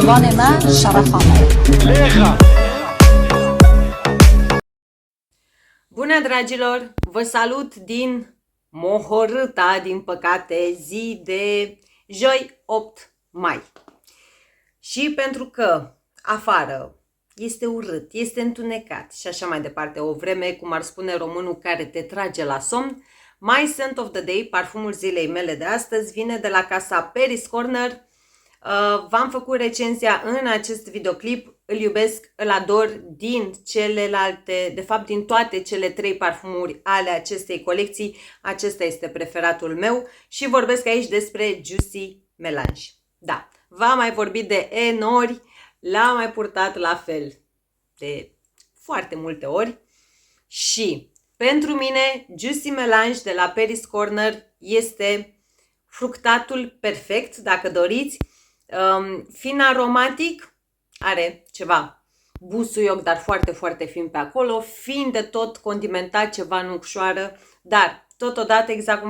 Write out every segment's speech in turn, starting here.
جوان ما شرفانه. Bună, dragilor! Vă salut din mohorâta, din păcate, zi de joi 8 mai. Și pentru că afară este urât, este întunecat și așa mai departe, o vreme, cum ar spune românul, care te trage la somn, My Scent of the Day, parfumul zilei mele de astăzi, vine de la casa Paris Corner. V-am făcut recenzia în acest videoclip, îl iubesc, îl ador din celelalte, de fapt din toate cele 3 parfumuri ale acestei colecții, acesta este preferatul meu și vorbesc aici despre Juicy Melange. Da, v-am mai vorbit de N ori, l-am mai purtat la fel de foarte multe ori și pentru mine Juicy Melange de la Paris Corner este fructatul perfect, dacă doriți. Fin aromatic, are ceva busuioc, dar foarte, foarte fin pe acolo, fin de tot condimentat, ceva nucșoară, dar totodată, exact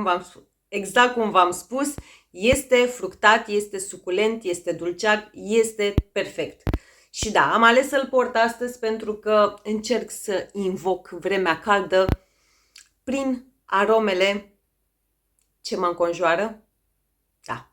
cum v-am spus, este fructat, este suculent, este dulceac, este perfect. Și da, am ales să-l port astăzi pentru că încerc să invoc vremea caldă prin aromele ce mă înconjoară. Da.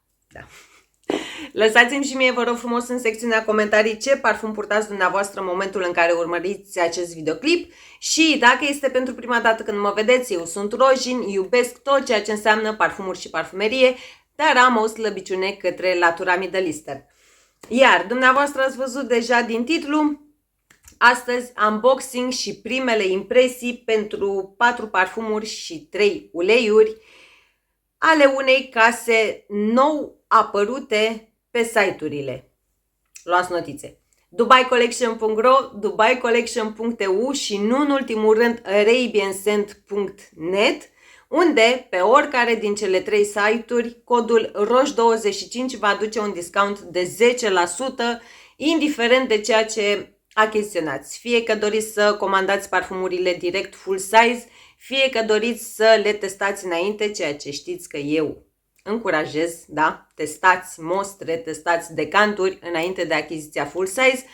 Lăsați-mi și mie, vă rog frumos, în secțiunea comentarii ce parfum purtați dumneavoastră în momentul în care urmăriți acest videoclip și dacă este pentru prima dată când mă vedeți, eu sunt Rojin, iubesc tot ceea ce înseamnă parfumuri și parfumerie, dar am o slăbiciune către latura Middle Eastern. Iar dumneavoastră ați văzut deja din titlu, astăzi unboxing și primele impresii pentru 4 parfumuri și 3 uleiuri ale unei case nou apărute pe site-urile. Luați notițe. DubaiCollection.ro, DubaiCollection.eu și nu în ultimul rând Arabianscent.net, unde pe oricare din cele 3 site-uri codul ROJ25 va aduce un discount de 10%, indiferent de ceea ce achiziționați. Fie că doriți să comandați parfumurile direct full size, fie că doriți să le testați înainte, ceea ce știți că eu încurajez, da? Testați mostre, testați decanturi înainte de achiziția full size.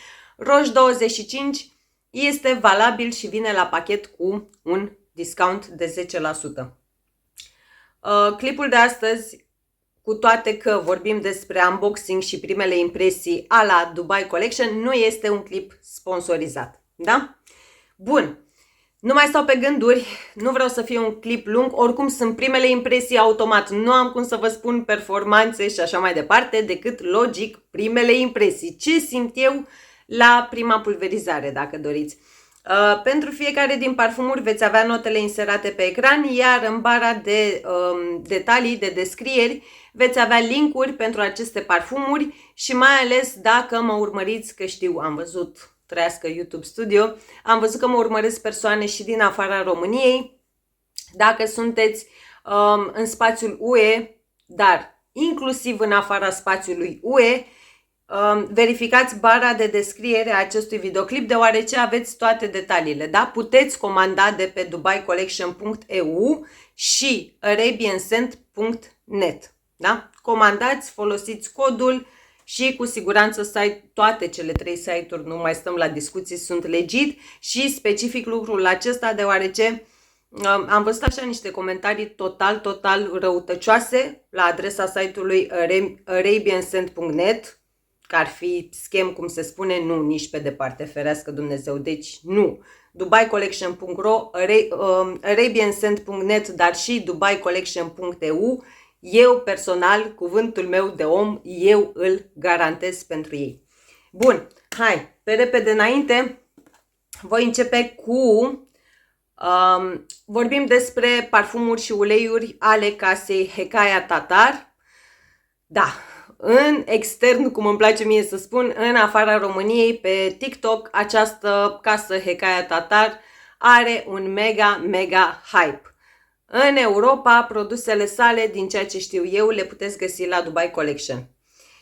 ROJ25 este valabil și vine la pachet cu un discount de 10%. Clipul de astăzi, cu toate că vorbim despre unboxing și primele impresii a la Dubai Collection, nu este un clip sponsorizat, da? Bun. Nu mai stau pe gânduri, nu vreau să fie un clip lung, oricum sunt primele impresii automat, nu am cum să vă spun performanțe și așa mai departe, decât logic primele impresii. Ce simt eu la prima pulverizare, dacă doriți. Pentru fiecare din parfumuri veți avea notele inserate pe ecran, iar în bara de detalii, de descrieri, veți avea linkuri pentru aceste parfumuri și mai ales dacă mă urmăriți, că știu, am văzut, trăiască YouTube Studio, am văzut că mă urmăresc persoane și din afara României. Dacă sunteți în spațiul UE, dar inclusiv în afara spațiului UE, verificați bara de descriere a acestui videoclip, deoarece aveți toate detaliile, da? Puteți comanda de pe DubaiCollection.eu și Arabianscent.net, da? Comandați, folosiți codul și cu siguranță toate cele 3 site-uri, nu mai stăm la discuții, sunt legit și specific lucrul acesta, deoarece am văzut așa niște comentarii total răutăcioase la adresa site-ului Arabianscent.net, că ar fi schem, cum se spune, nu, nici pe departe, ferească Dumnezeu, deci nu. DubaiCollection.ro, Arabianscent.net, dar și DubaiCollection.eu, eu personal, cuvântul meu de om, eu îl garantez pentru ei. Bun, hai, pe repede înainte, voi începe cu, vorbim despre parfumuri și uleiuri ale casei Hekaya Tatar. Da, în extern, cum îmi place mie să spun, în afara României, pe TikTok, această casă Hekaya Tatar are un mega hype. În Europa, produsele sale, din ceea ce știu eu, le puteți găsi la Dubai Collection.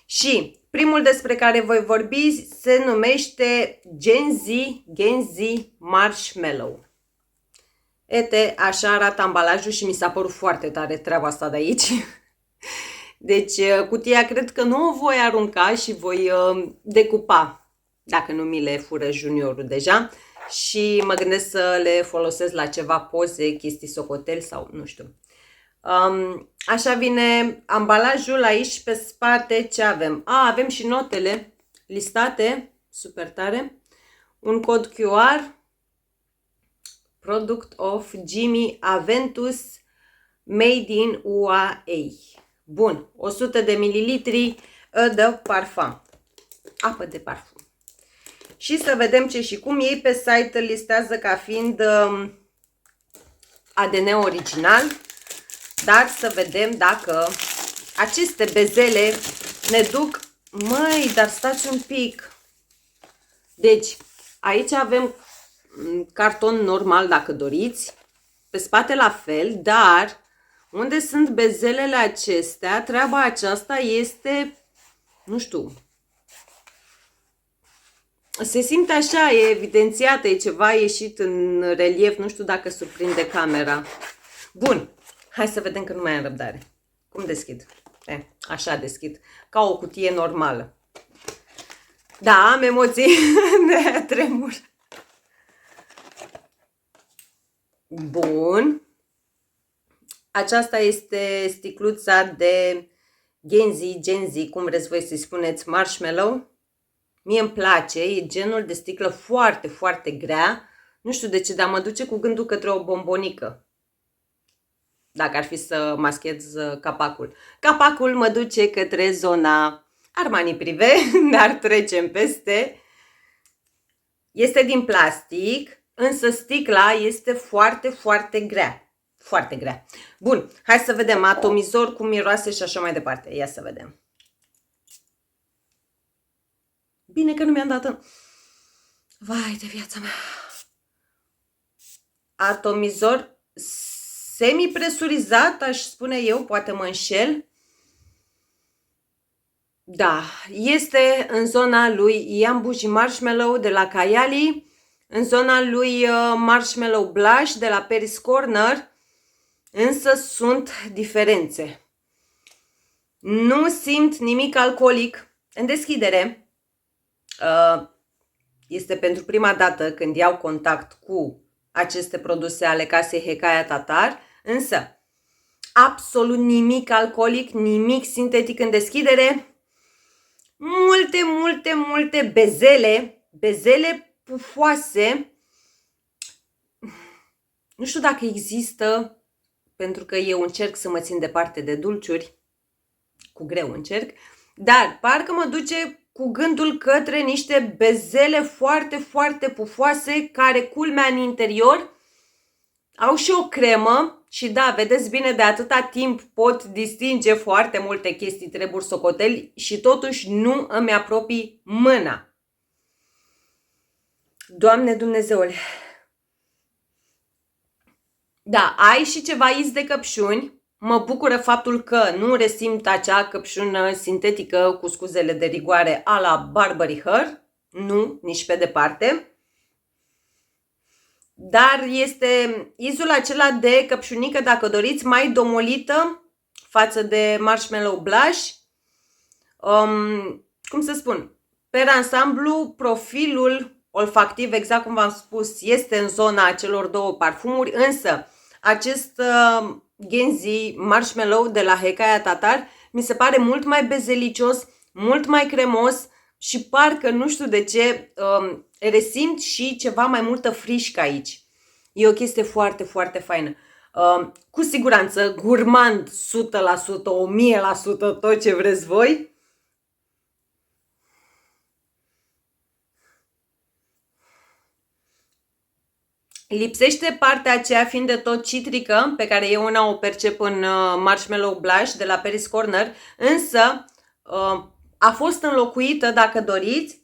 Și primul despre care voi vorbi se numește Genzi Marshmallow. Ete, așa arată ambalajul și mi s-a părut foarte tare treaba asta de aici. Deci cutia cred că nu o voi arunca și voi decupa, dacă nu mi le fură juniorul deja. Și mă gândesc să le folosesc la ceva poze, chestii socotel sau nu știu. Așa vine ambalajul. Aici pe spate ce avem? Avem și notele listate, super tare. Un cod QR, Product of Jimmy Aventus, Made in UAE. Bun, 100 de mililitri de parfum, apă de parfum. Și să vedem ce și cum. Ei pe site îl listează ca fiind ADN original, dar să vedem dacă aceste bezele ne duc. Măi, dar stați un pic. Deci, aici avem carton normal dacă doriți, pe spate la fel, dar unde sunt bezelele acestea, treaba aceasta este, nu știu, se simte așa, e evidențiată, e ceva ieșit în relief, nu știu dacă surprinde camera. Bun, hai să vedem că nu mai am răbdare. Cum deschid? Așa deschid, ca o cutie normală. Da, am emoții de tremur. Bun. Aceasta este sticluța de Genzi, cum vreți voi să-i spuneți, marshmallow. Mie îmi place, e genul de sticlă foarte, foarte grea. Nu știu de ce, dar mă duce cu gândul către o bombonică. Dacă ar fi să maschez capacul. Capacul mă duce către zona Armani Privé, dar trecem peste. Este din plastic, însă sticla este foarte, foarte grea. Foarte grea. Bun, hai să vedem atomizor, cum miroase și așa mai departe. Ia să vedem. Bine că nu mi-am dat în... Vai de viața mea. Atomizor semi-presurizat, aș spune eu, poate mă înșel. Da, este în zona lui Yambushi Marshmallow de la Kayali, în zona lui Marshmallow Blush de la Paris Corner, însă sunt diferențe. Nu simt nimic alcoolic în deschidere. Este pentru prima dată când iau contact cu aceste produse ale casei Hekaya Tatar, însă absolut nimic alcoolic, nimic sintetic în deschidere. Multe bezele pufoase. Nu știu dacă există, pentru că eu încerc să mă țin departe de dulciuri, cu greu încerc, dar parcă mă duce cu gândul către niște bezele foarte, foarte pufoase, care, culmea, în interior au și o cremă. Și da, vedeți bine, de atâta timp pot distinge foarte multe chestii, treburi, socoteli, și totuși nu îmi apropii mâna. Doamne Dumnezeule! Da, ai și ceva iz de căpșuni. Mă bucură faptul că nu resimt acea căpșună sintetică cu scuzele de rigoare a la Burberry Her. Nu, nici pe departe. Dar este izul acela de căpșunică, dacă doriți, mai domolită față de Marshmallow Blush. Cum să spun? Per ansamblu, profilul olfactiv, exact cum v-am spus, este în zona acelor două parfumuri, însă acest Genzi Marshmallow de la Hekaya Tatar mi se pare mult mai bezelicios, mult mai cremos și parcă, nu știu de ce, resimt și ceva mai multă frișcă aici. E o chestie foarte, foarte faină. Cu siguranță, gurmand 100%, 1000%, tot ce vreți voi. Lipsește partea aceea, fiind de tot citrică, pe care eu una o percep în Marshmallow Blush de la Paris Corner, însă a fost înlocuită, dacă doriți,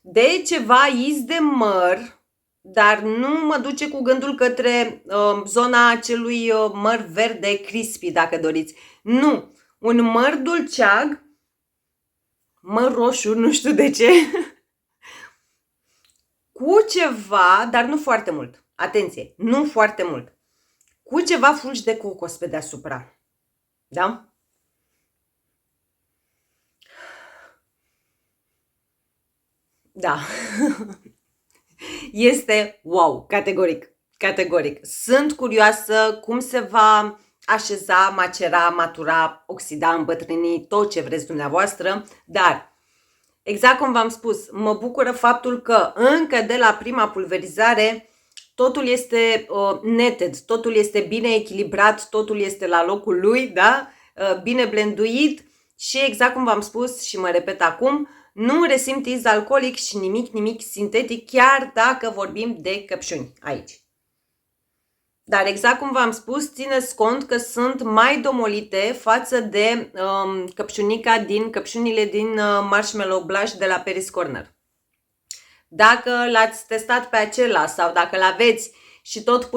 de ceva iz de măr, dar nu mă duce cu gândul către zona acelui măr verde crispy, dacă doriți. Nu, un măr dulceag, măr roșu, nu știu de ce, cu ceva, dar nu foarte mult. Atenție, nu foarte mult. Cu ceva fulgi de cocos pe deasupra. Da? Da. Este wow, categoric, categoric. Sunt curioasă cum se va așeza, macera, matura, oxida, îmbătrâni, tot ce vreți dumneavoastră, dar exact cum v-am spus, mă bucură faptul că încă de la prima pulverizare totul este netted, totul este bine echilibrat, totul este la locul lui, da? Bine blenduit și exact cum v-am spus și mă repet acum, nu resimt iz alcoolic și nimic sintetic, chiar dacă vorbim de căpșuni aici. Dar exact cum v-am spus, țineți cont că sunt mai domolite față de căpșunile din Marshmallow Blush de la Paris Corner. Dacă l-ați testat pe acela sau dacă l-aveți și tot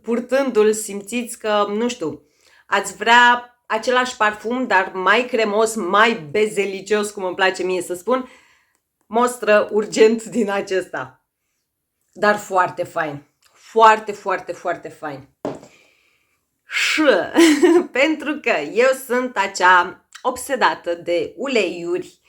purtându-l simțiți că, nu știu, ați vrea același parfum, dar mai cremos, mai bezelicios, cum îmi place mie să spun, mostră urgent din acesta. Dar foarte fain. Foarte fain. Și pentru că eu sunt acea obsedată de uleiuri,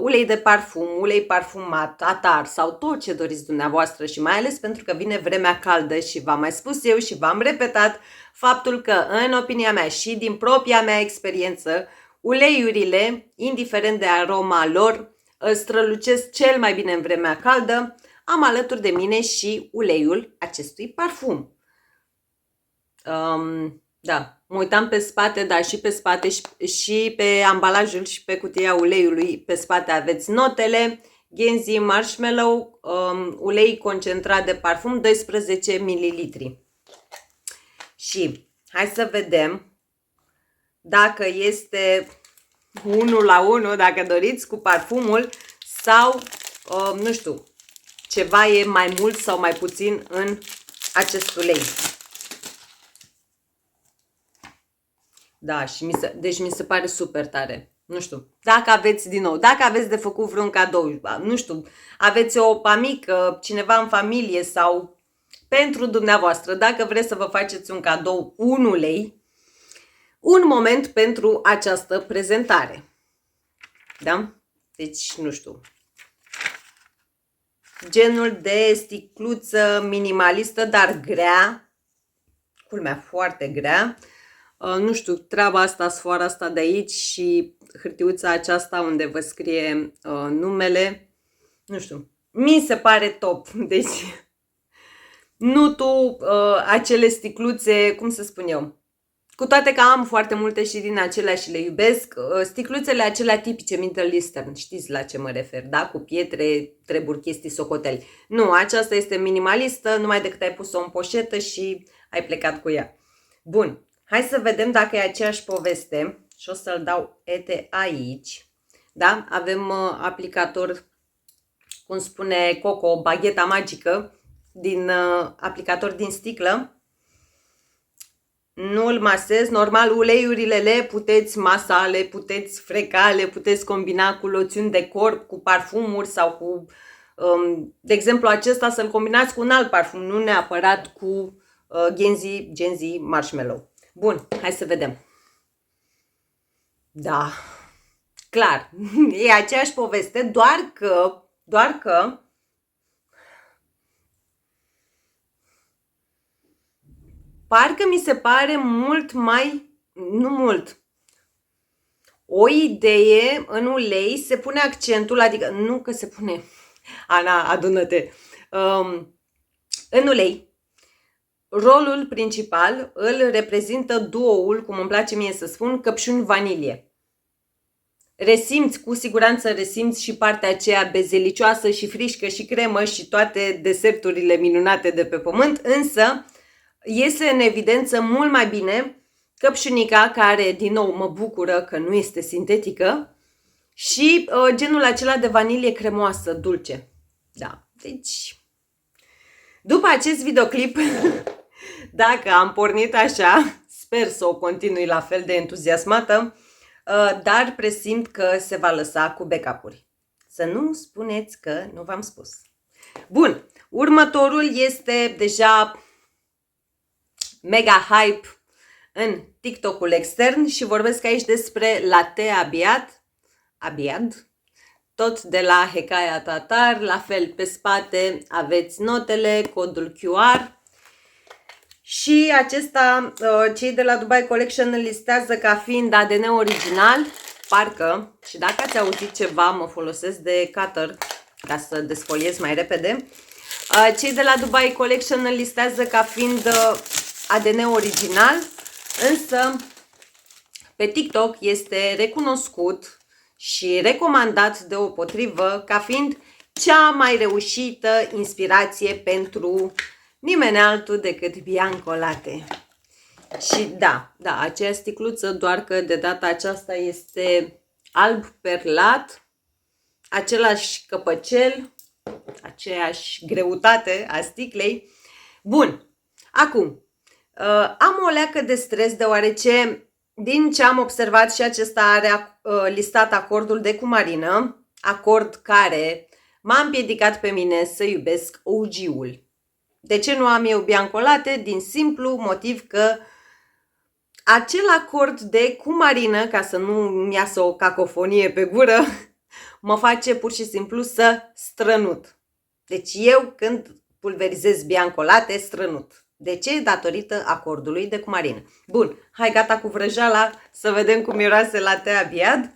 ulei de parfum, ulei parfumat, atar sau tot ce doriți dumneavoastră și mai ales pentru că vine vremea caldă și v-am mai spus eu și v-am repetat faptul că în opinia mea și din propria mea experiență, uleiurile, indiferent de aroma lor, strălucesc cel mai bine în vremea caldă. Am alături de mine și uleiul acestui parfum. Da, mă uitam pe spate, da, și pe spate și pe ambalajul și pe cutia uleiului. Pe spate aveți notele, Genzi Marshmallow, ulei concentrat de parfum, 12 ml. Și hai să vedem dacă este 1 la 1, dacă doriți, cu parfumul sau, nu știu, ceva e mai mult sau mai puțin în acest ulei. Da, și deci mi se pare super tare. Nu știu, dacă aveți din nou, dacă aveți de făcut vreun cadou, nu știu, aveți o amică, cineva în familie sau pentru dumneavoastră, dacă vreți să vă faceți un cadou, un ulei, un moment pentru această prezentare. Da? Deci, nu știu, genul de sticluță minimalistă, dar grea, culmea foarte grea. Nu știu, treaba asta, sfoara asta de aici și hârtiuța aceasta unde vă scrie numele, nu știu, mi se pare top. Deci, nu tu acele sticluțe, cum să spun eu, cu toate că am foarte multe și din acelea și le iubesc, sticluțele acelea tipice Middle Eastern, știți la ce mă refer, da? Cu pietre, treburi, chestii, socoteli. Nu, aceasta este minimalistă, numai decât ai pus-o în poșetă și ai plecat cu ea. Bun. Hai să vedem dacă e aceeași poveste și o să-l dau ete aici. Da? Avem aplicator, cum spune Coco, bagheta magică, din aplicator din sticlă. Nu îl masez, normal uleiurile le puteți masa, le puteți freca, le puteți combina cu loțiuni de corp, cu parfumuri sau cu, de exemplu acesta să-l combinați cu un alt parfum, nu neapărat cu Genzi Marshmallow. Bun, hai să vedem. Da, clar, e aceeași poveste, doar că parcă mi se pare mult mai, nu mult, o idee în ulei se pune accentul, adică nu că se pune, Ana, adună-te, în ulei. Rolul principal îl reprezintă duoul, cum îmi place mie să spun, căpșuni vanilie. Resimți, cu siguranță resimți și partea aceea bezelicioasă și frișcă și cremă și toate deserturile minunate de pe pământ, însă iese în evidență mult mai bine căpșunica, care din nou mă bucură că nu este sintetică, și genul acela de vanilie cremoasă, dulce. Da, deci după acest videoclip, dacă am pornit așa, sper să o continui la fel de entuziasmată, dar presimt că se va lăsa cu backup-uri. Să nu spuneți că nu v-am spus. Bun, următorul este deja mega hype în TikTok-ul extern și vorbesc aici despre Latte Abiad, tot de la Hekaya Tatar, la fel pe spate aveți notele, codul QR. Și acesta, cei de la Dubai Collection îl listează ca fiind ADN original, parcă, și dacă ați auzit ceva, mă folosesc de cutter ca să desfoliez mai repede. Cei de la Dubai Collection îl listează ca fiind ADN original, însă pe TikTok este recunoscut și recomandat deopotrivă ca fiind cea mai reușită inspirație pentru nimeni altul decât Bianco Latte. Și da, aceea sticluță, doar că de data aceasta este alb perlat, același căpăcel, aceeași greutate a sticlei. Bun, acum, am o leacă de stres deoarece din ce am observat și acesta are listat acordul de cumarină, acord care m-a împiedicat pe mine să iubesc OG-ul. De ce nu am eu Bianco Latte? Din simplu motiv că acel acord de cumarină, ca să nu-mi iasă o cacofonie pe gură, mă face pur și simplu să strănut. Deci eu când pulverizez Bianco Latte strănut. De ce? Datorită acordului de cumarină. Bun, hai gata cu vrăjeala să vedem cum miroase latte Abiad.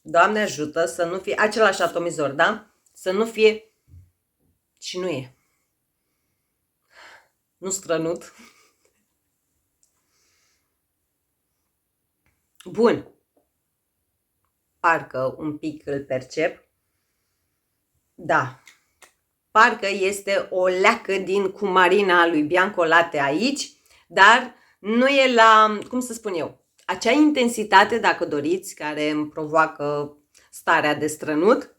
Doamne ajută să nu fie același atomizor, da? Să nu fie și nu e. Nu strănut. Bun. Parcă un pic îl percep. Da. Parcă este o leacă din cumarina lui Bianco Latte aici, dar nu e la, cum să spun eu, acea intensitate, dacă doriți, care îmi provoacă starea de strănut.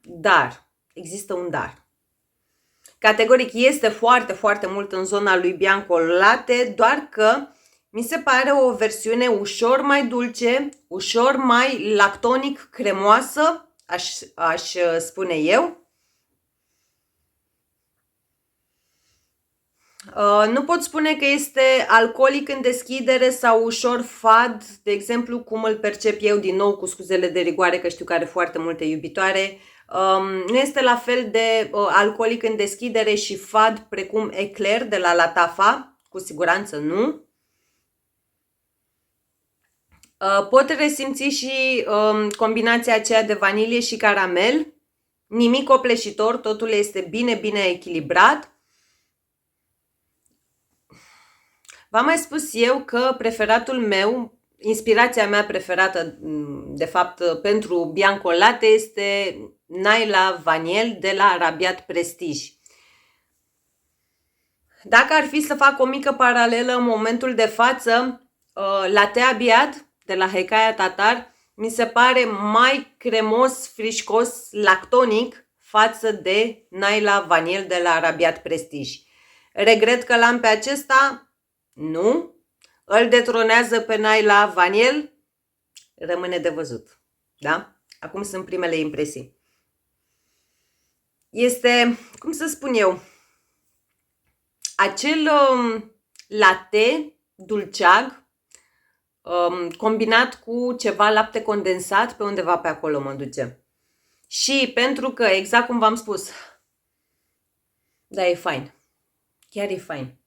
Dar, există un dar. Categoric este foarte, foarte mult în zona lui Bianco Latte, doar că mi se pare o versiune ușor mai dulce, ușor mai lactonic cremoasă, aș spune eu. Nu pot spune că este alcoolic în deschidere sau ușor fad, de exemplu cum îl percep eu, din nou cu scuzele de rigoare că știu că are foarte multe iubitoare. Nu este la fel de alcoolic în deschidere și fad precum Eclair de la Latafa, cu siguranță nu. Pot resimți și combinația aceea de vanilie și caramel. Nimic copleșitor, totul este bine, bine echilibrat. V-am mai spus eu că preferatul meu, inspirația mea preferată, de fapt, pentru Bianco Latte este Naila Vaniel de la Arabiat Prestige. Dacă ar fi să fac o mică paralelă în momentul de față, Latte Abiad de la Hekaya Tatar mi se pare mai cremos, frișcos, lactonic față de Naila Vaniel de la Arabiat Prestige. Regret că l-am pe acesta. Nu. Îl detronează pe Naila Vaniel? Rămâne de văzut. Da? Acum sunt primele impresii. Este, cum să spun eu, acel latte dulceag combinat cu ceva lapte condensat, pe undeva pe acolo mă duce. Și pentru că, exact cum v-am spus, da, e fain. Chiar e fain.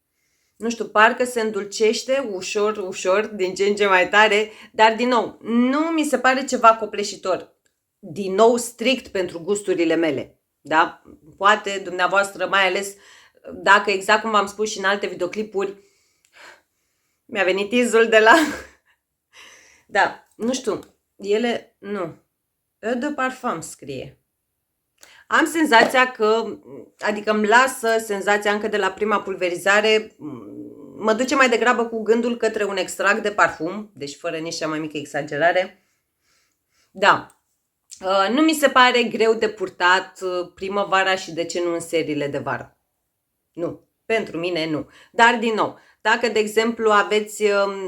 Nu știu, parcă se îndulcește ușor, ușor, din ce în ce mai tare, dar din nou, nu mi se pare ceva copleșitor. Din nou, strict pentru gusturile mele. Da? Poate dumneavoastră, mai ales dacă, exact cum v-am spus și în alte videoclipuri, mi-a venit izul de la... Da, nu știu, ele, nu. Eau de parfum scrie. Am senzația că, adică îmi lasă senzația încă de la prima pulverizare, mă duce mai degrabă cu gândul către un extract de parfum, deci fără nici cea mai mică exagerare. Da, nu mi se pare greu de purtat primăvara și de ce nu în seriile de vară. Nu, pentru mine nu. Dar din nou, dacă de exemplu aveți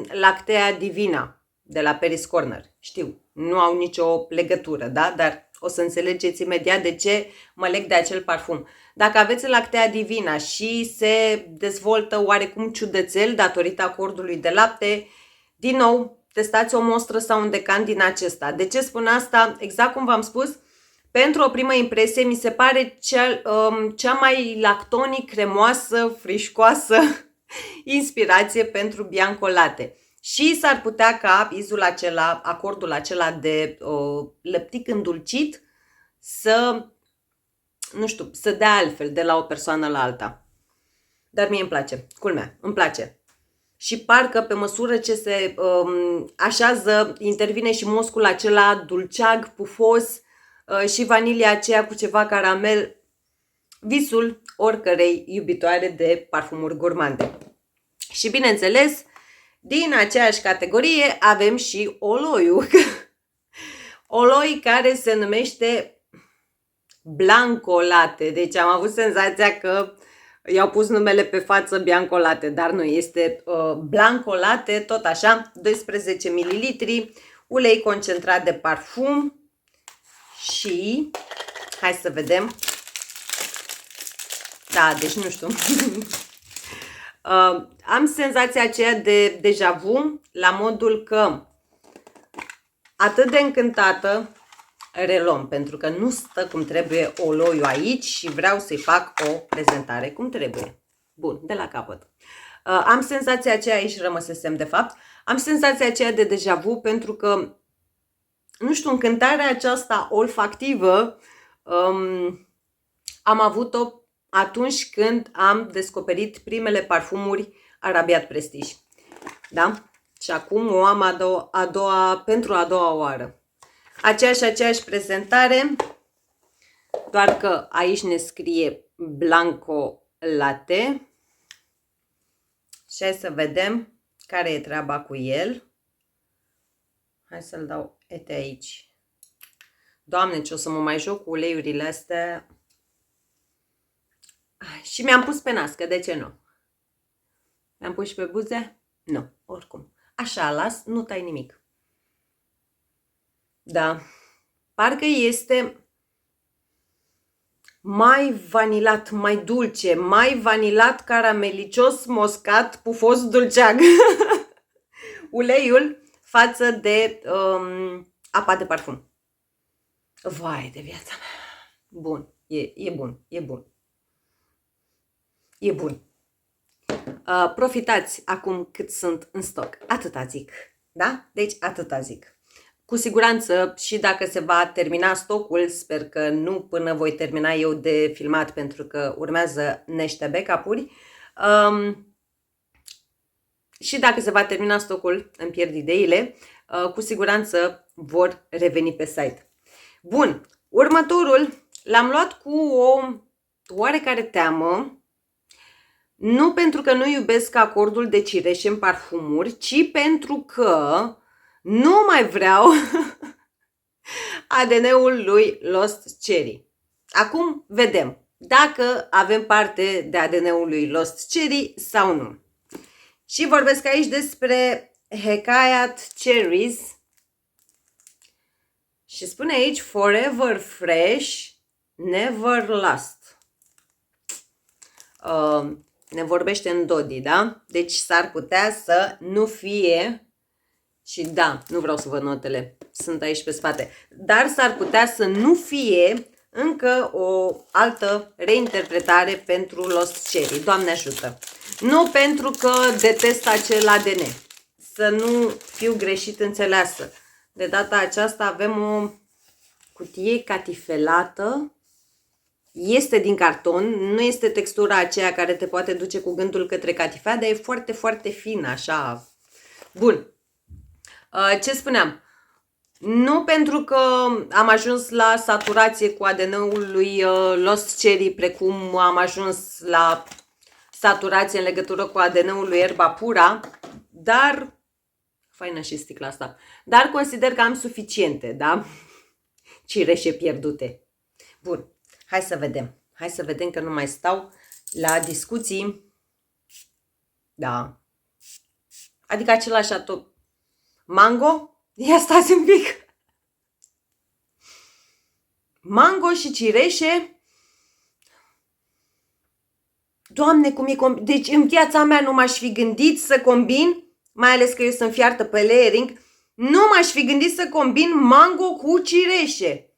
Lactea Divina de la Paris Corner, știu, nu au nicio legătură, da? Dar o să înțelegeți imediat de ce mă leg de acel parfum. Dacă aveți Lactea Divina și se dezvoltă oarecum ciudățel datorită acordului de lapte, din nou, testați o mostră sau un decant din acesta. De ce spun asta? Exact cum v-am spus, pentru o primă impresie mi se pare cea mai lactonic, cremoasă, frișcoasă inspirație pentru Bianco Latte. Și s-ar putea ca izul acela, acordul acela de lăptic îndulcit să, nu știu, să dea altfel de la o persoană la alta. Dar mie îmi place, culmea, îmi place. Și parcă pe măsură ce se așează, intervine și moscul acela dulceag, pufos și vanilia aceea cu ceva caramel. Visul oricărei iubitoare de parfumuri gurmande. Și bineînțeles, din aceeași categorie avem și oloiul. Oloi care se numește Bianco Latte. Deci am avut senzația că i-au pus numele pe față Bianco Latte, dar nu, este Bianco Latte, tot așa, 12 ml, ulei concentrat de parfum și, hai să vedem, da, deci nu știu, am senzația aceea de deja vu, la modul că atât de încântată, reluăm, pentru că nu stă cum trebuie oloiul aici și vreau să-i fac o prezentare cum trebuie. Bun, de la capăt. Am senzația aceea, aici rămăsesem de fapt, am senzația aceea de deja vu pentru că, nu știu, încântarea aceasta olfactivă am avut-o atunci când am descoperit primele parfumuri Arabiat Prestige. Da? Și acum o am pentru a doua oară. Aceeași prezentare, doar că aici ne scrie Bianco Latte. Și hai să vedem care e treaba cu el. Hai să-l dau ete aici. Doamne, ce o să mă mai joc cu uleiurile astea. Și mi-am pus pe nas, că de ce nu? Mi-am pus și pe buze? Nu, oricum. Așa las, nu tai nimic. Da, parcă este mai vanilat, mai dulce, mai vanilat, caramelicios, moscat, pufos, dulceag. Uleiul față de apa de parfum. Vai de viața mea. Bun, e bun, e bun. E bun. Profitați acum cât sunt în stoc. Atâta zic. Da? Deci atâta zic. Cu siguranță și dacă se va termina stocul, sper că nu până voi termina eu de filmat pentru că urmează niște backup-uri. Și dacă se va termina stocul, îmi pierd ideile, cu siguranță vor reveni pe site. Bun, următorul l-am luat cu o oarecare teamă. Nu pentru că nu iubesc acordul de cireșe în parfumuri, ci pentru că nu mai vreau ADN-ul lui Lost Cherry. Acum vedem dacă avem parte de ADN-ul lui Lost Cherry sau nu. Și vorbesc aici despre Hekayat Cherries. Și spune aici Forever Fresh, Never Last. Ne vorbește în Dodi, da? Deci s-ar putea să nu fie, și da, nu vreau să văd notele, sunt aici pe spate, dar s-ar putea să nu fie încă o altă reinterpretare pentru Lost Cherry. Doamne ajută! Nu pentru că detest acel ADN, să nu fiu greșit înțeleasă. De data aceasta avem o cutie catifelată. Este din carton, nu este textura aceea care te poate duce cu gândul către catifea, dar e foarte, foarte fină, așa. Bun. Ce spuneam? Nu pentru că am ajuns la saturație cu ADN-ul lui Lost Cherry, precum am ajuns la saturație în legătură cu ADN-ul lui Erba Pura, dar, faină și sticla asta, dar consider că am suficiente, da? Cireșe pierdute. Bun. Hai să vedem. Hai să vedem că nu mai stau la discuții. Da. Adică același atot. Mango? Ia stați un pic. Mango și cireșe. Doamne, cum e combin. Deci în viața mea nu m-aș fi gândit să combin mai ales că eu sunt fiartă pe layering, nu m-aș fi gândit să combin mango cu cireșe.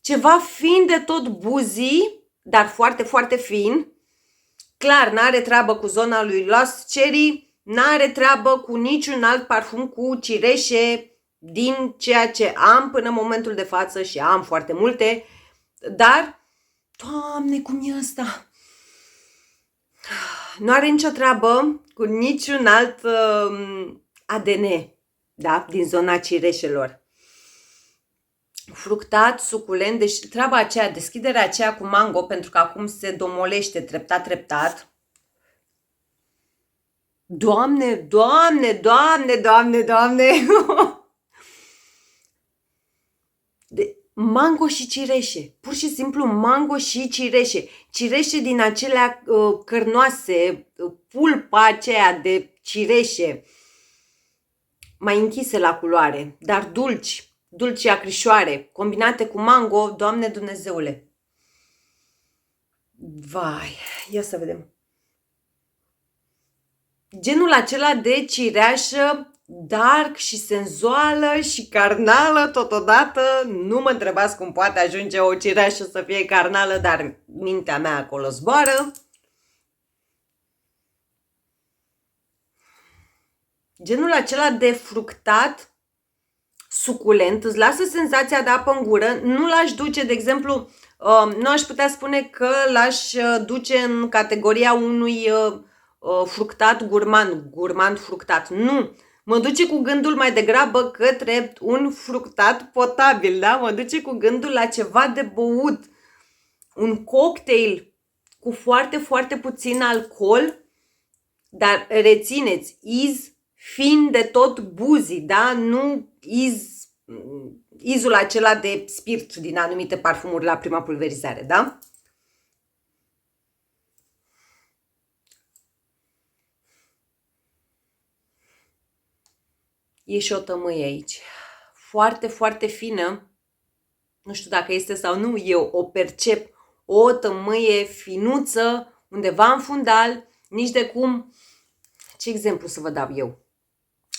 Ceva fin de tot buzii, dar foarte, foarte fin. Clar, n-are treabă cu zona lui Lost Cherry, n-are treabă cu niciun alt parfum cu cireșe din ceea ce am până în momentul de față și am foarte multe, dar, Doamne, cum e ăsta? Nu are nicio treabă cu niciun alt ADN, da? Din zona cireșelor. Fructat, suculent, deci treaba aceea, deschiderea aceea cu mango, pentru că acum se domolește treptat, treptat. Doamne, Doamne, Doamne, Doamne, Doamne! Mango și cireșe, pur și simplu mango și cireșe. Cireșe din acelea cărnoase, pulpa aceea de cireșe, mai închise la culoare, dar dulci. Dulci acrișoare, combinate cu mango, Doamne Dumnezeule. Vai, ia să vedem. Genul acela de cireașă dark și senzuală și carnală totodată. Nu mă întrebați cum poate ajunge o cireașă să fie carnală, dar mintea mea acolo zboară. Genul acela de fructat, suculent, îți lasă senzația de apă în gură, nu l-aș duce, de exemplu, nu aș putea spune că l-aș duce în categoria unui fructat gurmand fructat. Nu, mă duce cu gândul mai degrabă către un fructat potabil, da? Mă duce cu gândul la ceva de băut, un cocktail cu foarte, foarte puțin alcool, dar rețineți, fin de tot buzii, da? Nu izul acela de spirit din anumite parfumuri la prima pulverizare, da? E și o tămâie aici. Foarte, foarte fină. Nu știu dacă este sau nu, eu o percep. O tămâie finuță, undeva în fundal, nici de cum. Ce exemplu să vă dau eu?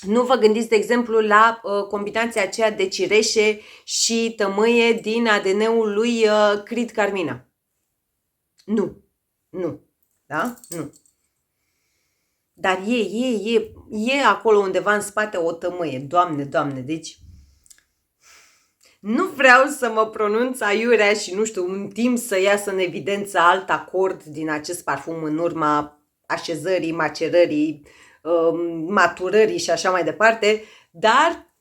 Nu vă gândiți, de exemplu, la combinația aceea de cireșe și tămâie din ADN-ul lui Creed Carmina. Nu. Nu. Da? Nu. Dar e acolo undeva în spate o tămâie. Doamne, Doamne, deci nu vreau să mă pronunț aiurea și, nu știu, în timp să iasă în evidență alt acord din acest parfum în urma așezării, macerării, maturării și așa mai departe, dar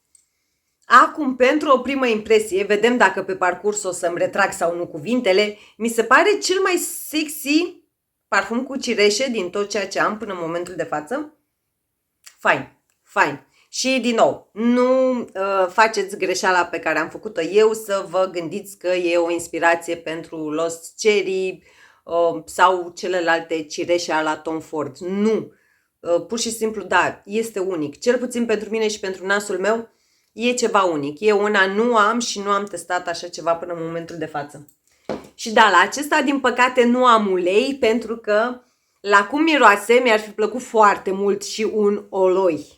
acum, pentru o primă impresie, vedem dacă pe parcurs o să-mi retrag sau nu cuvintele, mi se pare cel mai sexy parfum cu cireșe din tot ceea ce am până în momentul de față. Fain, fain. Și din nou, nu faceți greșeala pe care am făcut-o eu să vă gândiți că e o inspirație pentru Lost Cherry sau celelalte cireșe a la Tom Ford. Nu. Pur și simplu, da, este unic. Cel puțin pentru mine și pentru nasul meu e ceva unic. Eu una nu am și nu am testat așa ceva până în momentul de față. Și da, la acesta, din păcate, nu am ulei, pentru că la cum miroase, mi-ar fi plăcut foarte mult și un oloi.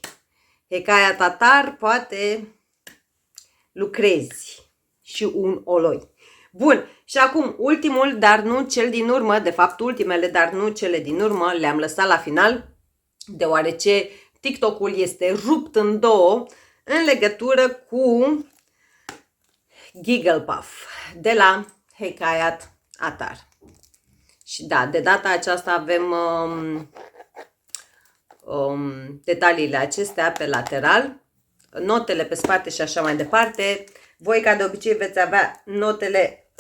Hekaya Tatar, poate lucrezi și un oloi. Bun, și acum ultimul, dar nu cel din urmă, de fapt ultimele, dar nu cele din urmă, le-am lăsat la final, deoarece TikTok-ul este rupt în două în legătură cu Giggle Puff de la Hekayat Attar. Și da, de data aceasta avem detaliile acestea pe lateral, notele pe spate și așa mai departe. Voi, ca de obicei, veți avea notele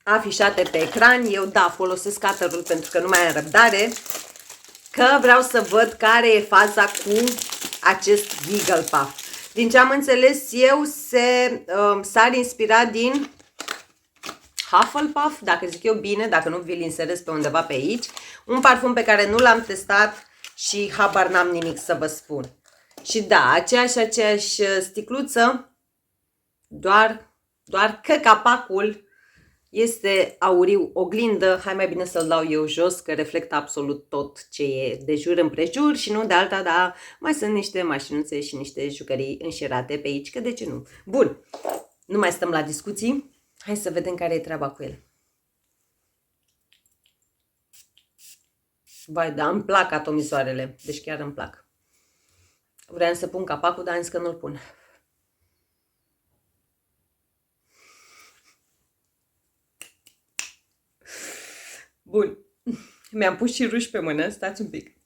afișate pe ecran. Eu, da, folosesc cutter-ul pentru că nu mai am răbdare, că vreau să văd care e faza cu acest Giggle Puff. Din ce am înțeles eu, s-ar inspira din Hufflepuff, dacă zic eu bine, dacă nu vi-l inserez pe undeva pe aici. Un parfum pe care nu l-am testat și habar n-am nimic să vă spun. Și da, aceeași sticluță, doar că capacul Este auriu oglindă, hai mai bine să-l dau eu jos, că reflectă absolut tot ce e de jur împrejur și nu de alta, dar mai sunt niște mașinuțe și niște jucării înșirate pe aici, că de ce nu? Bun, nu mai stăm la discuții, hai să vedem care e treaba cu el. Vai, da, îmi plac atomizoarele, deci chiar îmi plac. Vreau să pun capacul, dar am zis că nu-l pun. Bun, mi-am pus și ruși pe mână, stați un pic.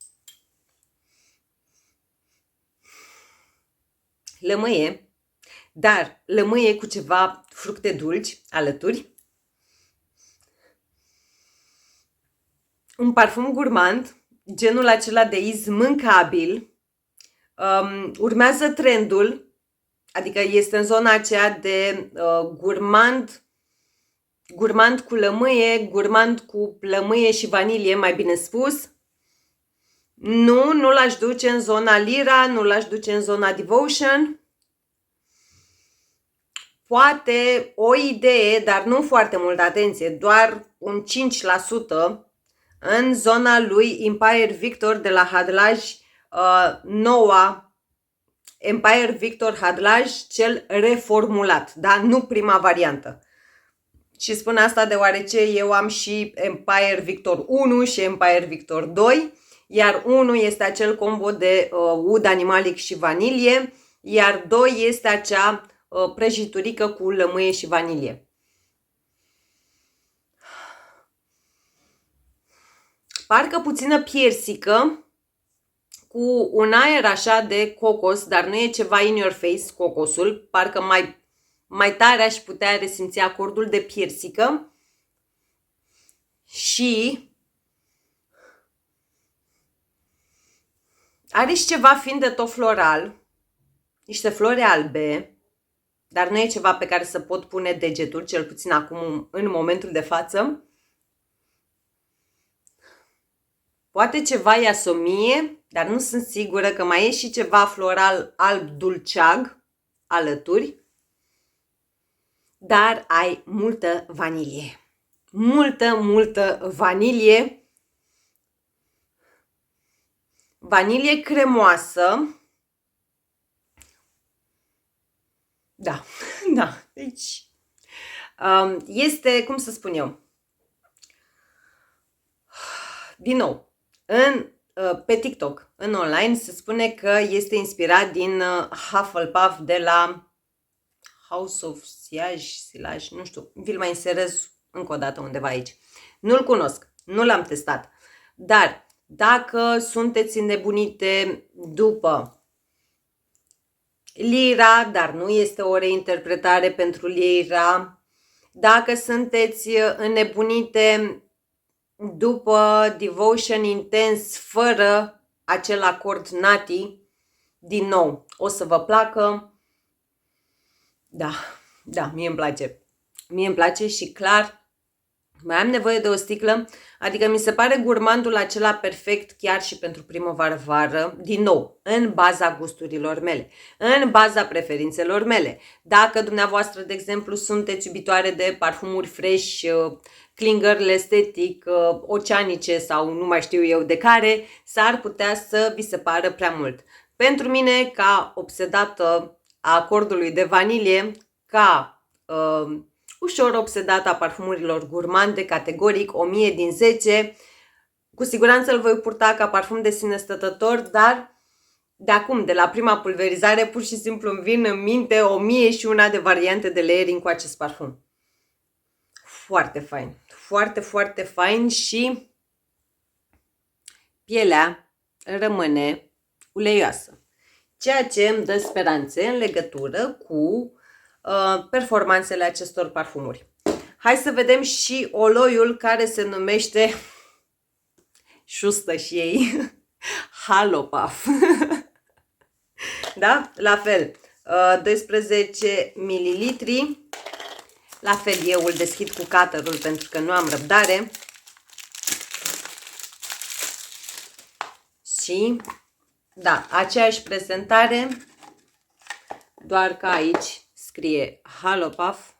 Lămâie, dar lămâie cu ceva fructe dulci alături. Un parfum gurmand, genul acela de iz mâncabil. Urmează trendul, adică este în zona aceea de gurmand cu lămâie, gurmand cu lămâie și vanilie, mai bine spus. Nu l-aș duce în zona Lira, nu l-aș duce în zona Devotion. Poate o idee, dar nu foarte mult, atenție, doar un 5% în zona lui Empire Victor de la Hadlaj, noua Empire Victor Hadlaj, cel reformulat, da? Nu prima variantă. Și spun asta deoarece eu am și Empire Victor 1 și Empire Victor 2, iar 1 este acel combo de ud animalic și vanilie, iar 2 este acea prăjiturică cu lămâie și vanilie. Parcă puțină piersică, cu un aer așa de cocos, dar nu e ceva in your face cocosul, parcă mai tare aș putea resimți acordul de piersică și are și ceva fin de tot floral, niște flori albe, dar nu e ceva pe care să pot pune degetul, cel puțin acum în momentul de față. Poate ceva iasomie, dar nu sunt sigură, că mai e și ceva floral alb dulceag alături. Dar ai multă vanilie. Multă vanilie. Vanilie cremoasă. Da, da. Deci este, cum să spun eu, din nou, pe TikTok, în online, se spune că este inspirat din Hufflepuff de la House of Silaj, nu știu, vi-l mai inserez încă o dată undeva aici. Nu-l cunosc, nu l-am testat, dar dacă sunteți înnebunite după Lira, dar nu este o reinterpretare pentru Lira, dacă sunteți înnebunite după Devotion Intense fără acel acord nati, din nou, o să vă placă. Da, mie îmi place. Mie îmi place și clar mai am nevoie de o sticlă, adică mi se pare gurmandul acela perfect chiar și pentru primăvară-vară, din nou, în baza gusturilor mele, în baza preferințelor mele. Dacă dumneavoastră, de exemplu, sunteți iubitoare de parfumuri fresh, clingările estetic, oceanice sau nu mai știu eu de care, s-ar putea să vi se pară prea mult. Pentru mine, ca obsedată a acordului de vanilie, ca ușor obsedată a parfumurilor gurmande, categoric 1000 din 10, cu siguranță îl voi purta ca parfum de sine stătător, dar de acum, de la prima pulverizare, pur și simplu îmi vin în minte 1001 de variante de layering cu acest parfum. Foarte fain, foarte fain și pielea rămâne uleioasă, ceea ce îmi dă speranțe în legătură cu performanțele acestor parfumuri. Hai să vedem și oloiul care se numește, șustă și ei, Hufflepuff. Da? La fel, 12 ml. La fel eu îl deschid cu cutterul pentru că nu am răbdare. Și da, aceeași prezentare, doar că aici scrie Hufflepuff.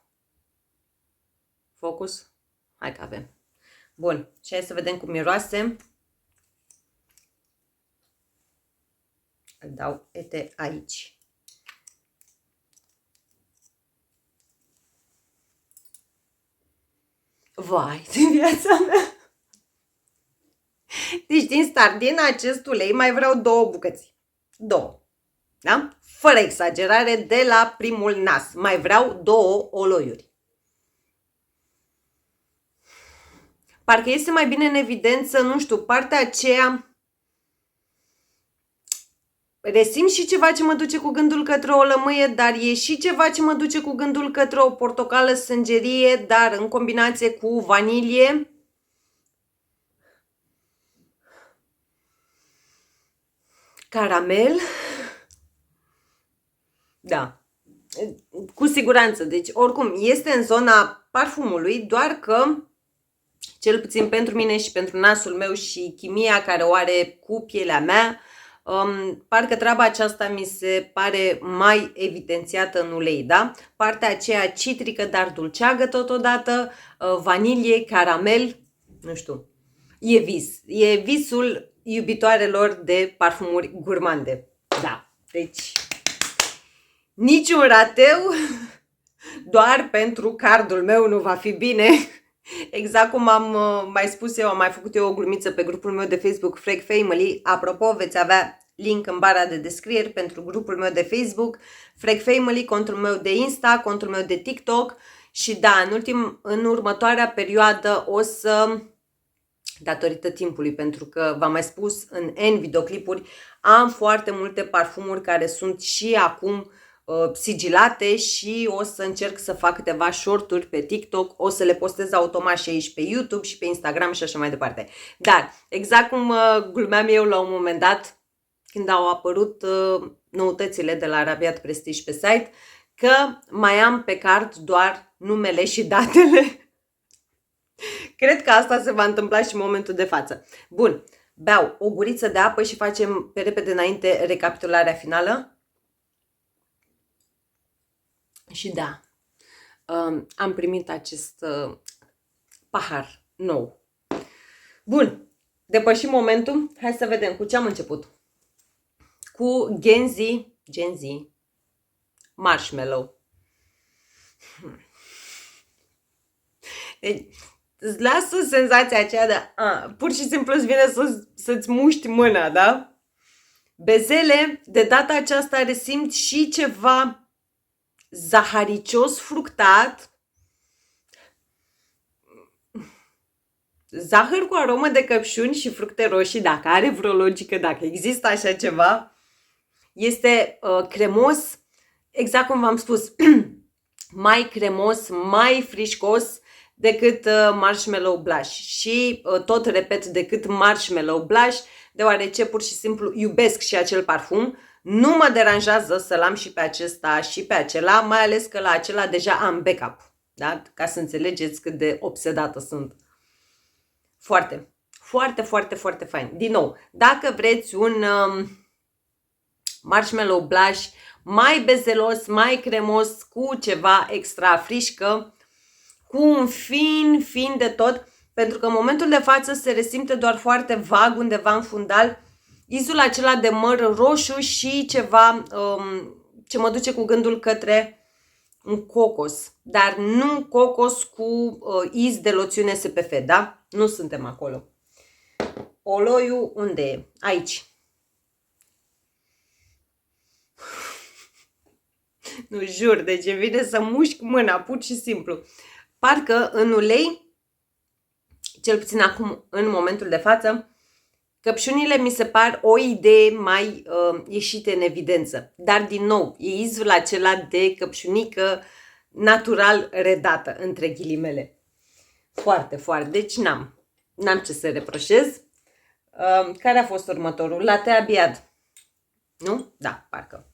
Focus? Hai că avem. Bun, și hai să vedem cum miroase. Îl dau ete aici. Vai de viața mea! Deci din start, din acest ulei mai vreau 2 bucăți. 2. Da? Fără exagerare, de la primul nas. Mai vreau 2 oloiuri. Parcă este mai bine în evidență, nu știu, partea aceea. Resimt și ceva ce mă duce cu gândul către o lămâie, dar e și ceva ce mă duce cu gândul către o portocală sângerie, dar în combinație cu vanilie. Caramel. Da. Cu siguranță. Deci, oricum, este în zona parfumului, doar că, cel puțin pentru mine și pentru nasul meu și chimia care o are cu pielea mea, parcă treaba aceasta mi se pare mai evidențiată în ulei, da? Partea aceea citrică, dar dulceagă totodată, vanilie, caramel, nu știu, e vis. E visul iubitoarelor de parfumuri gurmande. Da, deci niciun rateu, doar pentru cardul meu nu va fi bine. Exact cum am mai spus eu, am mai făcut eu o glumiță pe grupul meu de Facebook Frag Family. Apropo, veți avea link în bara de descriere pentru grupul meu de Facebook Frag Family, contul meu de Insta, contul meu de TikTok. Și da, în următoarea perioadă o să, datorită timpului, pentru că v-am mai spus în N videoclipuri, am foarte multe parfumuri care sunt și acum sigilate și o să încerc să fac câteva shorturi pe TikTok, o să le postez automat și aici pe YouTube și pe Instagram și așa mai departe. Dar, exact cum glumeam eu la un moment dat, când au apărut noutățile de la Rabiat Prestige pe site, că mai am pe card doar numele și datele. Cred că asta se va întâmpla și în momentul de față. Bun, beau o guriță de apă și facem pe repede înainte recapitularea finală. Și da, am primit acest pahar nou. Bun, depășim momentul. Hai să vedem cu ce am început. Cu Genzi Marshmallow. Deci, îți lasă senzația aceea de pur și simplu îți vine să-ți muști mâna, da? Bezele, de data aceasta resimt și ceva zaharicios fructat, zahăr cu aromă de căpșuni și fructe roșii, dacă are vreo logică, dacă există așa ceva. Este cremos, exact cum v-am spus, mai cremos, mai frișcos decât Marshmallow Blush. Și tot repet, decât Marshmallow Blush, deoarece pur și simplu iubesc și acel parfum. Nu mă deranjează să-l am și pe acesta și pe acela, mai ales că la acela deja am backup, da? Ca să înțelegeți cât de obsedată sunt. Foarte, foarte, foarte, foarte fain. Din nou, dacă vreți un Marshmallow Blush mai bezelos, mai cremos, cu ceva extra frișcă, cu un fin de tot, pentru că în momentul de față se resimte doar foarte vag undeva în fundal izul acela de măr roșu și ceva ce mă duce cu gândul către un cocos, dar nu cocos cu iz de loțiune SPF, da? Nu suntem acolo. Oloiul unde e? Aici. Nu, jur, deci îmi vine să mușc mâna, pur și simplu. Parcă în ulei, cel puțin acum, în momentul de față, căpșunile mi se par o idee mai ieșite în evidență. Dar, din nou, e izul acela de căpșunică natural redată, între ghilimele. Foarte, foarte. Deci n-am ce să reproșez. Care a fost următorul? Latte Abiad. Nu? Da, parcă.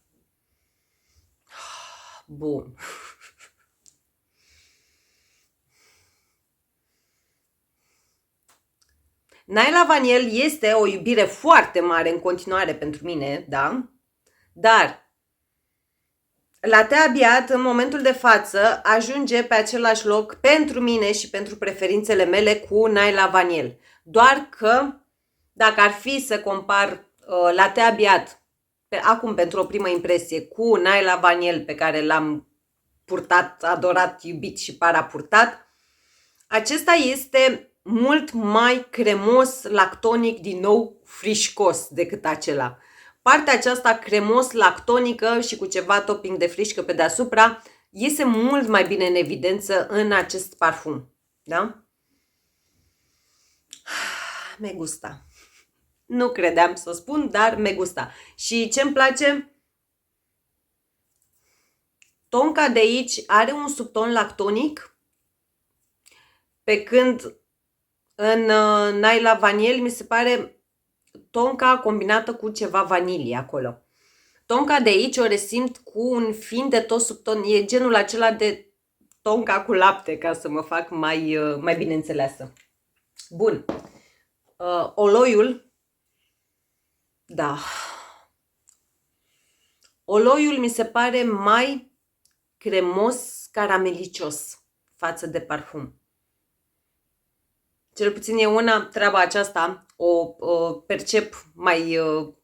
Bun. Naila Vaniel este o iubire foarte mare în continuare pentru mine, da? Dar Latte Abiat în momentul de față ajunge pe același loc pentru mine și pentru preferințele mele cu Naila Vaniel. Doar că dacă ar fi să compar Latte Abiat acum pentru o primă impresie cu Naila Vaniel pe care l-am purtat, adorat, iubit și parapurtat, acesta este mult mai cremos, lactonic, din nou frișcos decât acela. Partea aceasta cremos, lactonică și cu ceva topping de frișcă pe deasupra iese mult mai bine în evidență în acest parfum. Da? Me gusta. Nu credeam să o spun, dar me gusta. Și ce-mi place? Tonka de aici are un subton lactonic, pe când în Naila Vaniel mi se pare tonka combinată cu ceva vanilie acolo. Tonka de aici o resimt cu un fin de tot subton, e genul acela de tonka cu lapte, ca să mă fac mai bine înțeleasă. Bun. Oloiul, da. Oloiul mi se pare mai cremos, caramelicios față de parfum. Cel puțin eu treaba aceasta o percep mai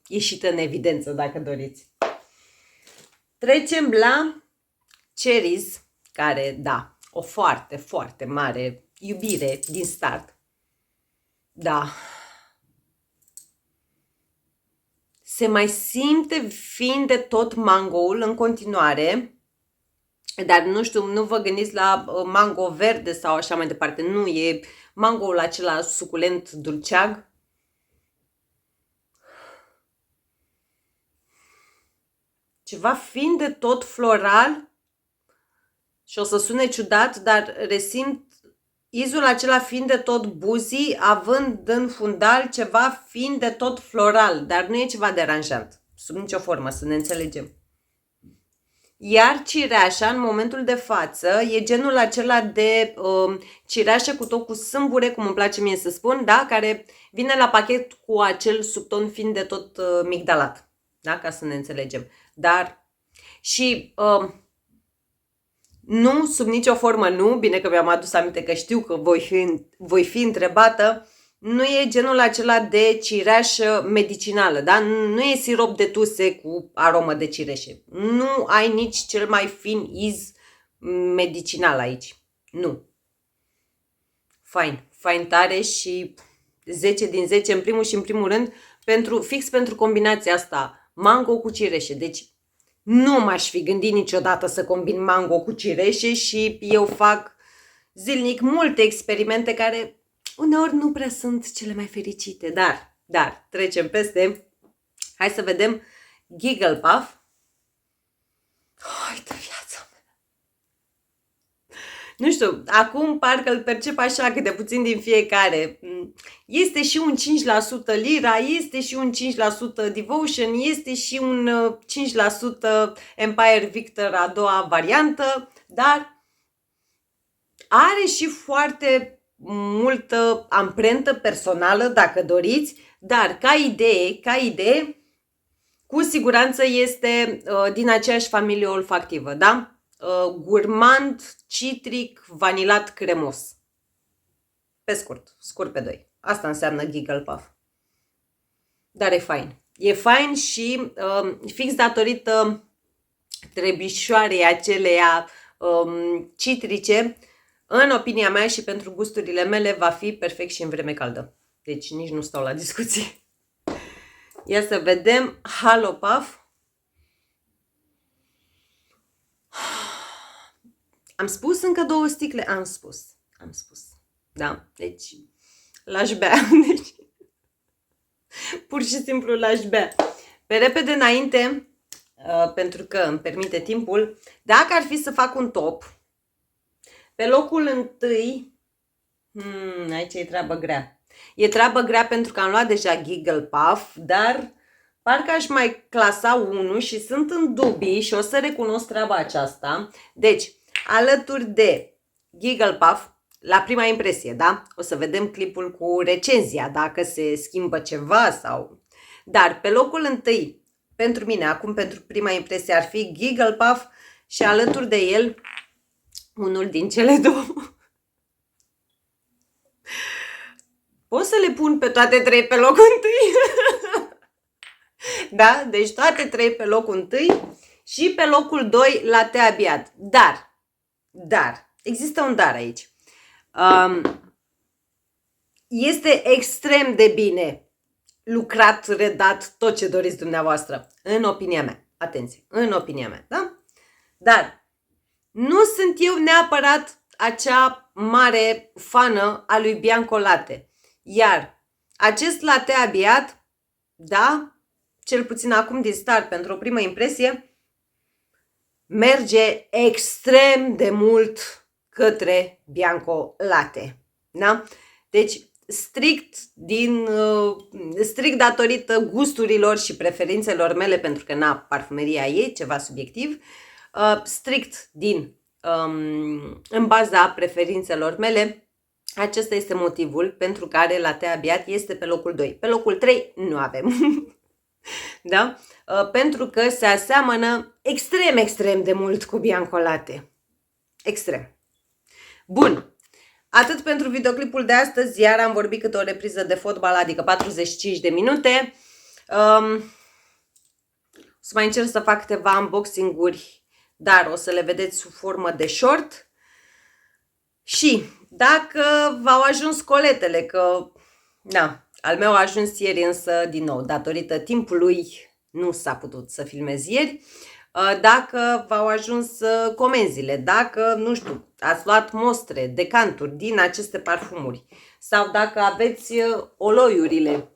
ieșită în evidență, dacă doriți. Trecem la Cherries, care, da, o foarte, foarte mare iubire din start. Da. Se mai simte fiind de tot mangoul în continuare, dar nu știu, nu vă gândiți la mango verde sau așa mai departe. Nu, e mangoul acela suculent, dulceag. Ceva fiind de tot floral și o să sune ciudat, dar resimt izul acela fiind de tot buzii, având în fundal ceva fiind de tot floral, dar nu e ceva deranjant, sub nicio formă, să ne înțelegem. Iar cireașa, în momentul de față, e genul acela de cireașă cu tot cu sâmbure, cum îmi place mie să spun, da? Care vine la pachet cu acel subton fiind de tot migdalat, da? Ca să ne înțelegem. Dar și nu, sub nicio formă nu, bine că mi-am adus aminte că știu că voi fi întrebată, nu e genul acela de cireașă medicinală, da? Nu e sirop de tuse cu aromă de cireșe. Nu ai nici cel mai fin iz medicinal aici. Nu. Fain tare și 10 din 10 în primul și în primul rând fix pentru combinația asta, mango cu cireșe. Deci nu m-aș fi gândit niciodată să combin mango cu cireșe și eu fac zilnic multe experimente care uneori nu prea sunt cele mai fericite, dar trecem peste. Hai să vedem Giggle Puff. Hai de viața mea! Nu știu, acum parcă îl percep așa cât de puțin din fiecare. Este și un 5% Lira, este și un 5% Devotion, este și un 5% Empire Victor, a doua variantă, dar are și foarte multă amprentă personală, dacă doriți, dar ca idee, cu siguranță este din aceeași familie olfactivă, da? Gourmand, citric, vanilat, cremos. Pe scurt pe 2. Asta înseamnă Giggle Puff. Dar e fain. E fain și fix datorită trebișoarei aceleia citrice, în opinia mea și pentru gusturile mele, va fi perfect și în vreme caldă. Deci nici nu stau la discuții. Ia să vedem Halo Puff. Am spus încă 2 sticle? Am spus. Da, deci l-aș bea. Deci, pur și simplu l-aș bea. Pe repede înainte, pentru că îmi permite timpul, dacă ar fi să fac un top, pe locul întâi, aici e treabă grea. E treabă grea pentru că am luat deja Giggle Puff, dar parcă aș mai clasa unul și sunt în dubii și o să recunosc treaba aceasta. Deci, alături de Giggle Puff, la prima impresie, da? O să vedem clipul cu recenzia, dacă se schimbă ceva sau... Dar pe locul întâi, pentru mine, acum pentru prima impresie, ar fi Giggle Puff și alături de el unul din cele două. Pot să le pun pe toate trei pe locul întâi? Da? Deci toate trei pe locul întâi și pe locul 2 latte abiat. Dar, există un dar aici. Este extrem de bine lucrat, redat, tot ce doriți dumneavoastră. În opinia mea. Atenție, în opinia mea, da? Dar nu sunt eu neapărat acea mare fană a lui Bianco Latte. Iar acest latte abiat, da, cel puțin acum din start, pentru o primă impresie, merge extrem de mult către Bianco Latte. Da? Deci, strict datorită gusturilor și preferințelor mele, pentru că parfumeria e ceva subiectiv, în baza preferințelor mele, acesta este motivul pentru care latte abiat este pe locul 2. Pe locul 3 nu avem. Da? Pentru că se aseamănă extrem de mult cu Bianco Latte. Extrem. Bun. Atât pentru videoclipul de astăzi, iar am vorbit câte o repriză de fotbal, adică 45 de minute. O să mai încerc să fac câteva unboxing-uri, dar o să le vedeți sub formă de short. Și dacă v-au ajuns coletele, că al meu a ajuns ieri, însă din nou, datorită timpului nu s-a putut să filmez ieri. Dacă v-au ajuns comenzile, dacă, nu știu, ați luat mostre, decanturi din aceste parfumuri sau dacă aveți oloiurile,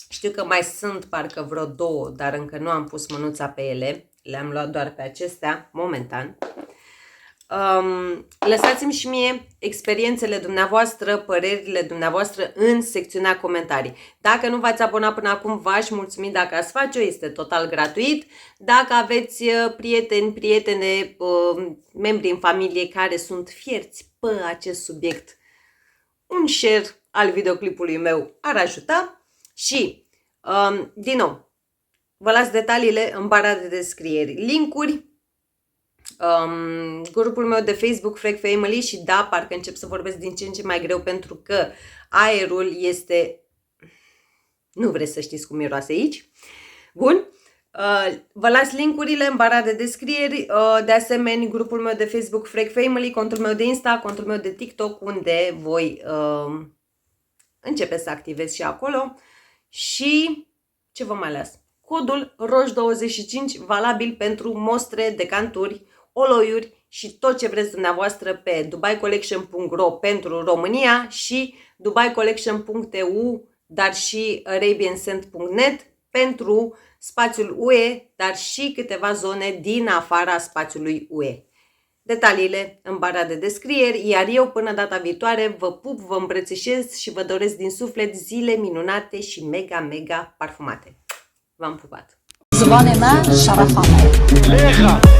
știu că mai sunt parcă vreo 2, dar încă nu am pus mânuța pe ele, le-am luat doar pe acestea, momentan. Lăsați-mi și mie experiențele dumneavoastră, părerile dumneavoastră în secțiunea comentarii. Dacă nu v-ați abonat până acum, v-aș mulțumi dacă ați face-o, este total gratuit. Dacă aveți prieteni, prietene, membri în familie care sunt fierți pe acest subiect, un share al videoclipului meu ar ajuta. Și, din nou, vă las detaliile în bara de descriere, linkuri, grupul meu de Facebook, Frag Family, și da, parcă încep să vorbesc din ce în ce mai greu pentru că aerul este... Nu vreți să știți cum miroase aici. Bun. Vă las linkurile în bara de descrieri, de asemenea grupul meu de Facebook, Frag Family, contul meu de Insta, contul meu de TikTok, unde voi începe să activez și acolo. Și ce vă mai las? Codul ROJ25 valabil pentru mostre, decanturi, oloiuri și tot ce vreți dumneavoastră pe dubaicollection.ro pentru România și dubaicollection.eu, dar și arabianscent.net pentru spațiul UE, dar și câteva zone din afara spațiului UE. Detaliile în bara de descrieri, iar eu până data viitoare vă pup, vă îmbrățișez și vă doresc din suflet zile minunate și mega parfumate. V-am pupat! زبان ما شرفانه